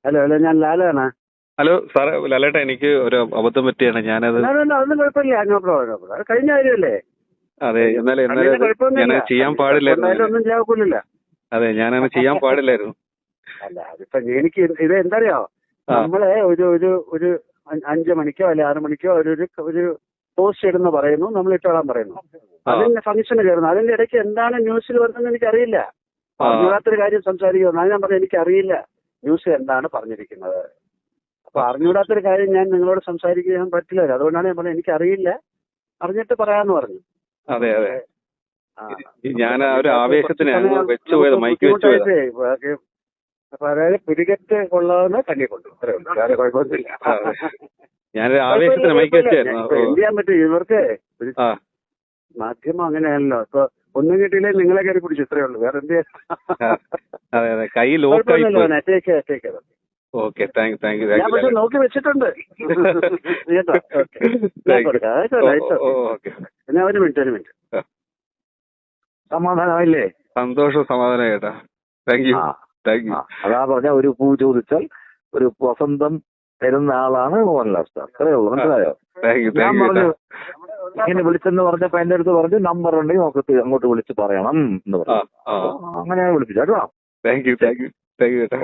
Hello hello, ഞാൻ ലാലാണ്. Hello സാറേ, ലാലേട്ടാ, എനിക്ക് ഒരു അബദ്ധം പറ്റിയാണ്. ഞാനത് അതൊന്നും കുഴപ്പമില്ല. അത് കഴിഞ്ഞ കാര്യമല്ലേ. അതെ, എന്നാലും ഞാനത് ചെയ്യാൻ പാടില്ലായിരുന്നു. ഒന്നും ചെയ്യാൻ. അതെ, ഞാനത് ചെയ്യാൻ പാടില്ലായിരുന്നു. അല്ല, അതിപ്പോ എനിക്ക് ഇത് എന്തറിയോ, നമ്മളെ ഒരു 5 മണിക്കോ അല്ലെ 6 മണിക്കോ ഒരു പോസ്റ്റ് ഇടുന്ന പറയുന്നു, നമ്മൾ ഇട്ടോളാൻ പറയുന്നു. അതിന്റെ ഫംഗ്ഷന് കയറുന്നു. അതിന്റെ ഇടയ്ക്ക് എന്താണ് ന്യൂസിൽ വരുന്നതെന്ന് എനിക്കറിയില്ല. അറിഞ്ഞൂടാത്തൊരു കാര്യം സംസാരിക്കുന്നു. അത് ഞാൻ പറഞ്ഞു, എനിക്കറിയില്ല ന്യൂസ് എന്താണ് പറഞ്ഞിരിക്കുന്നത്. അപ്പൊ അറിഞ്ഞൂടാത്തൊരു കാര്യം ഞാൻ നിങ്ങളോട് സംസാരിക്കാൻ പറ്റില്ലല്ലോ. അതുകൊണ്ടാണ് ഞാൻ പറഞ്ഞത് എനിക്കറിയില്ല, അറിഞ്ഞിട്ട് പറയാന്ന് പറഞ്ഞു. അതെ അതെ, ഞാൻ ആ ഒരു ആവേശത്തിന് വെച്ചുപോയത്, മൈക്ക് വെച്ചുപോയത്. അപ്പൊ അതായത് പിടികെട്ട് കൊള്ളാവുന്ന കണ്ണി കൊണ്ടു, വേറെ കുഴപ്പമൊന്നുമില്ല. ഞാനൊരു ആവേശത്തിന് മൈക്ക് വെച്ചായിരുന്നു. എന്ത് ചെയ്യാൻ പറ്റും, ഇവർക്ക് മാധ്യമം അങ്ങനെയാണല്ലോ. ഇപ്പൊ ഒന്നും കിട്ടിയില്ലേ നിങ്ങളെ കയറി പിടിച്ചു, ഇത്രയേ ഉള്ളൂ. വേറെ എന്ത് ചെയ്യാൻ കൈ ലോക്കായി. Okay, thank you. ഞാൻ പക്ഷെ നോക്കി വെച്ചിട്ടുണ്ട് കേട്ടോ. എന്നാ ഒരു മിനിറ്റ്. സമാധാനമായില്ലേ? സന്തോഷം, സമാധാനം കേട്ടാ. Thank you. അതാ പറഞ്ഞ, ഒരു പൂ ചോദിച്ചാൽ ഒരു വസന്തം തരുന്ന ആളാണ് മോഹൻലാൽ സ്റ്റാർ. അത്രേ ഉള്ളൂ, മനസ്സിലായോ? ഞാൻ പറഞ്ഞു ഇങ്ങനെ വിളിച്ചെന്ന് പറഞ്ഞപ്പോ എന്റെ അടുത്ത് പറഞ്ഞു, നമ്പർ ഉണ്ടെങ്കിൽ നമുക്ക് അങ്ങോട്ട് വിളിച്ച് പറയണം എന്ന് പറഞ്ഞു. അങ്ങനെ വിളിപ്പിച്ചു കേട്ടോ. താങ്ക് യു കേട്ടാ.